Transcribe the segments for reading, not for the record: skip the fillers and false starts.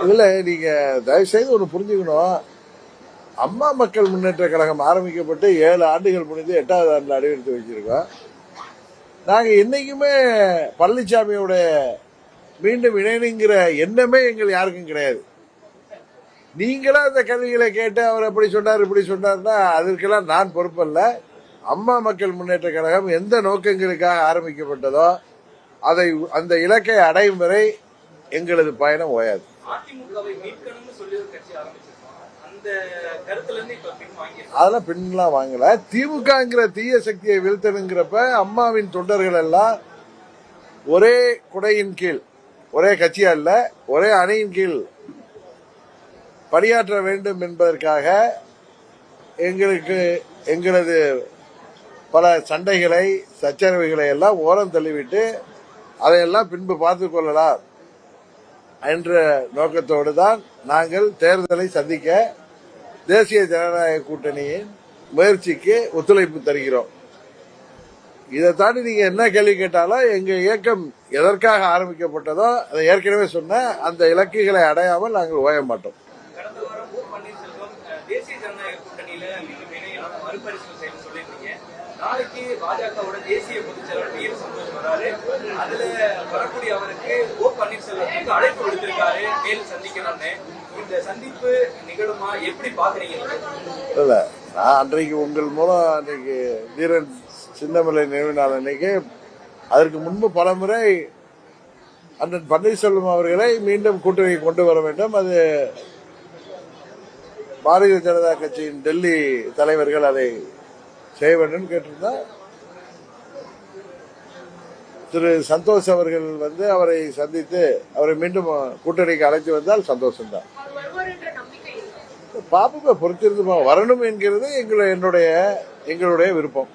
இல்ல நீங்க தயவு செய்து ஒன்று புரிஞ்சுக்கணும். அம்மா மக்கள் முன்னேற்ற கழகம் ஆரம்பிக்கப்பட்டு 7 ஆண்டுகள் முடிந்து 8வது ஆண்டுல அடியெடுத்து வச்சிருக்கோம். நாங்க என்னைக்குமே பழனிசாமியோட மீண்டும் இணைனுங்கிற எண்ணமே எங்கள் யாருக்கும் கிடையாது. நீங்களா அந்த கல்விகளை கேட்டு அவர் அப்படி சொன்னார் இப்படி சொன்னார்னா அதற்கெல்லாம் நான் பொறுப்பல்ல. அம்மா மக்கள் முன்னேற்ற கழகம் எந்த நோக்கங்களுக்காக ஆரம்பிக்கப்பட்டதோ அதை அந்த இலக்கை அடையும் வரை எங்களது பயணம் ஓயாது. அதெல்லாம் பின்லாம் வாங்கல. திமுகங்கிற தீய சக்தியை வீழ்த்தணுங்கிறப்ப அம்மாவின் தொண்டர்கள் எல்லாம் ஒரே குடையின் கீழ், ஒரே கட்சியா இல்ல, ஒரே அணியின் கீழ் பணியாற்ற வேண்டும் என்பதற்காக எங்களது பல சண்டைகளை சச்சரவுகளை எல்லாம் ஓரம் தள்ளிவிட்டு அதையெல்லாம் பின்பு பார்த்துக் கொள்ளலாம் என்ற நோக்கத்தோடு தான் நாங்கள் தேர்தலை சந்திக்க தேசிய ஜனநாயக கூட்டணியின் முயற்சிக்கு ஒத்துழைப்பு தருகிறோம். இதை தாண்டி நீங்க என்ன கேள்வி கேட்டாலும் எங்க இயக்கம் எதற்காக ஆரம்பிக்கப்பட்டதோ அதை ஏற்கனவே சொன்ன அந்த இலக்குகளை அடையாமல் நாங்கள் ஓய மாட்டோம். நாளைக்கு பாஜகவோட தேசிய பொதுச் செயலாளர் வி. எஸ். சந்தோஷ் வராரு. அதுல வரக்கூடிய அவருக்கு ஓ பன்னீர்செல்வத்துக்கு அழைப்பு விடுத்திருக்காரு நேரில் சந்திக்கணும்னு. இந்த சந்திப்பு நிகழுமா, எப்படி பாக்குறீங்க? இல்ல, நான் அன்றைக்கு உங்கள் மூலம் அன்றைக்கு தீரன் சின்னமலை நினைவு நாள் அன்னைக்கு அதற்கு முன்பு பலமுறை அண்ணன் பன்னீர்செல்வம் அவர்களை மீண்டும் கூட்டணியை கொண்டு வர வேண்டும், அது பாரதிய ஜனதா கட்சியின் டெல்லி தலைவர்கள் அதை செய்ய வேண்டும் கேட்டிருந்தா திரு சந்தோஷ் அவர்கள் அவரை சந்தித்து அவரை மீண்டும் கூட்டணிக்கு அழைத்து வந்தால் சந்தோஷம்தான். பாப்பா பொறுத்திருந்து வரணும் என்கிறது எங்களுடைய விருப்பம்.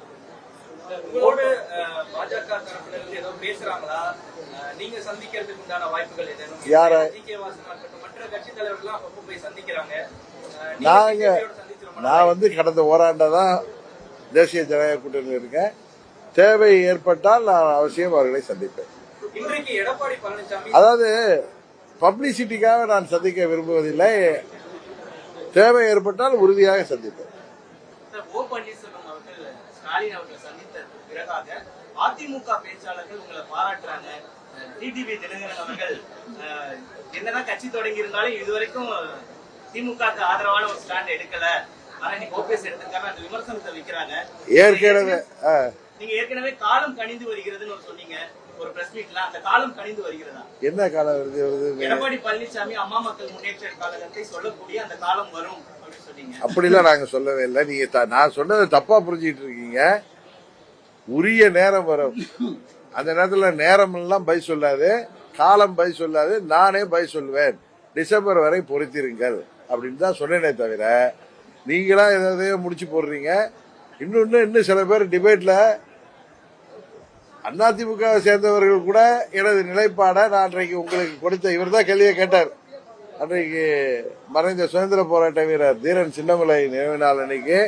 நான் கடந்த ஓராண்டாதான் தேசிய ஜனநாயக கூட்டணியில் இருக்கேன். தேவை ஏற்பட்டால் நான் அவசியம் அவர்களை சந்திப்பேன். அதாவது பப்ளிசிட்டிக்காக நான் சந்திக்க விரும்புவதில்லை. தேவை ஏற்பட்டால் உறுதியாக சந்திப்பேன். அதிமுக பேச்சாளர்கள் உங்களை பாராட்டுறாங்க. டிடிவி தினகரன் அவர்கள் என்னதான் கட்சி தொடங்கி இருந்தாலும் இதுவரைக்கும் திமுக ஆதரவான ஒரு ஸ்டாண்ட் எடுக்கல, ஏற்கனவே காலம் கணிந்து வருகிறதுன்னு சொன்னீங்க ஒரு பிரஸ் மீட்ல. அந்த காலம் கணிந்து வருகிறதா? என்ன காலம் வருது? எடப்பாடி பழனிசாமி அம்மா மக்கள் முன்னேற்ற கழகத்தை சொல்லக்கூடிய அந்த காலம் வரும் அப்படின்னு சொன்னீங்க. அப்படிலாம் நாங்க சொல்லவே இல்லை. நீங்க நான் சொன்னதை தப்பா புரிஞ்சுட்டு இருக்கீங்க. உரிய நேரம் வரும். அந்த நேரத்தில் நேரம் எல்லாம் பை சொல்லாது, காலம் பை சொல்லாது, நானே பை சொல்லுவேன். டிசம்பர் வரை பொறுத்திருங்கள் அப்படின்னு தான் சொன்னேனே தவிர நீங்களா எதையோ முடிச்சு போடுறீங்க. இன்னும் சில பேர் டிபேட்ல அதிமுக சேர்ந்தவர்கள் கூட எனது நிலைப்பாட நான் அன்றைக்கு உங்களுக்கு கொடுத்த இவர் தான் கேள்வியை கேட்டார். அன்றைக்கு மறைந்த சுதந்திர போராட்ட வீரர் தீரன் சின்னமலை நினைவு நாள் அன்னைக்கு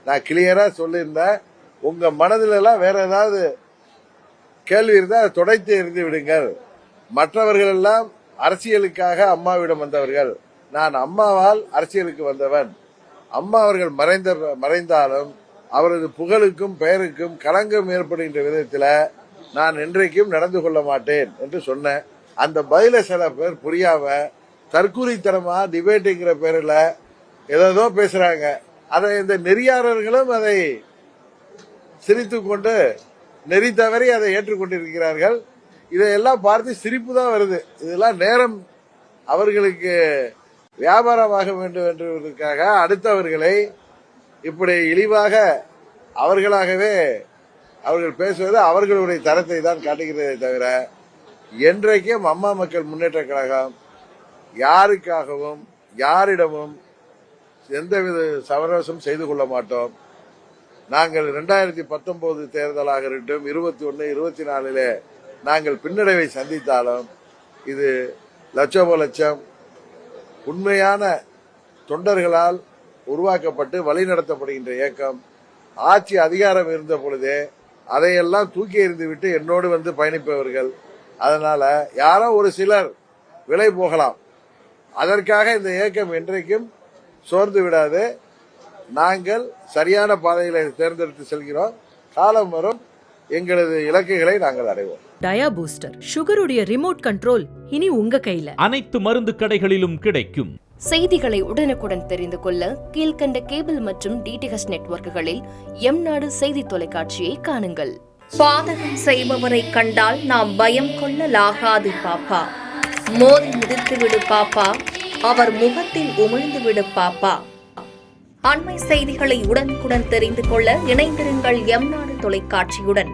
நான் கிளியரா சொல்லியிருந்தேன். உங்க மனதில எல்லாம் வேற ஏதாவது கேள்வி இருந்தா அதை துடைத்து எறிந்து விடுங்கள். மற்றவர்கள் எல்லாம் அரசியலுக்காக அம்மாவிடம் வந்தவர்கள், நான் அம்மாவால் அரசியலுக்கு வந்தவன். அம்மா அவர்கள் மறைந்தாலும் அவரது புகழுக்கும் பெயருக்கும் களங்கம் ஏற்படுகின்ற விதத்தில் நான் என்றைக்கும் நடந்து கொள்ள மாட்டேன் என்று சொன்னேன். அந்த பதில சில பேர் புரியாம தற்கூரித்தனமா டிபேட்டுங்கிற பேரில் ஏதோ பேசுறாங்க. அதை இந்த நெறியாளர்களும் அதை சிரித்து கொண்டு நெறி தவறி அதை ஏற்றுக்கொண்டிருக்கிறார்கள். இதையெல்லாம் பார்த்து சிரிப்பு தான் வருது. இதெல்லாம் நேரம் அவர்களுக்கு வியாபாரமாக வேண்டும் என்பதற்காக அடுத்தவர்களை இப்படி இழிவாக அவர்களாகவே அவர்கள் பேசுவது அவர்களுடைய தரத்தை தான் காட்டுகிறதே தவிர என்றைக்கும் அம்மா மக்கள் முன்னேற்ற கழகம் யாருக்காகவும் யாரிடமும் எந்தவித சமரசம் செய்து கொள்ள மாட்டோம். நாங்கள் 2019 தேர்தலாக இருக்கட்டும், 21, 24 நாங்கள் பின்னடைவை சந்தித்தாலும் இது லட்சோப லட்சம் உண்மையான தொண்டர்களால் உருவாக்கப்பட்டு வழிநடத்தப்படுகின்ற இயக்கம். ஆட்சி அதிகாரம் இருந்த பொழுதே அதையெல்லாம் தூக்கி எறிந்துவிட்டு என்னோடு பயணிப்பவர்கள். அதனால யாரோ ஒரு சிலர் விலை போகலாம். அதற்காக இந்த இயக்கம் என்றைக்கும் சோர்ந்து விடாது. நாங்கள் சரியான பாதைகளை தேர்ந்தெடுத்து செல்கிறோம். காலம் வரும், எங்களது இலக்குகளை நாங்கள் அடைவோம். டயா பூஸ்டர் சுகருடைய ரிமோட் கண்ட்ரோல் இனி உங்க கையில. அனைத்து மருந்து கடைகளிலும் கிடைக்கும். செய்திகளை உடனுக்குடன் தெரிந்து கொள்ள கீழ்கண்ட கேபிள் மற்றும் டிடிஎச் நெட்வொர்க்குகளில் எம்நாடு செய்தி தொலைக்காட்சியை காணுங்கள். பாதகம் செய்பவரை கண்டால் நாம் பயம் கொள்ளலாகாது பாப்பா. மோதி மிதித்து விடு பாப்பா, அவர் முகத்தில் உமிழ்ந்து விடு பாப்பா. அண்மை செய்திகளை உடனுக்குடன் தெரிந்து கொள்ள இணைந்திருங்கள் எம்நாடு தொலைக்காட்சியுடன்.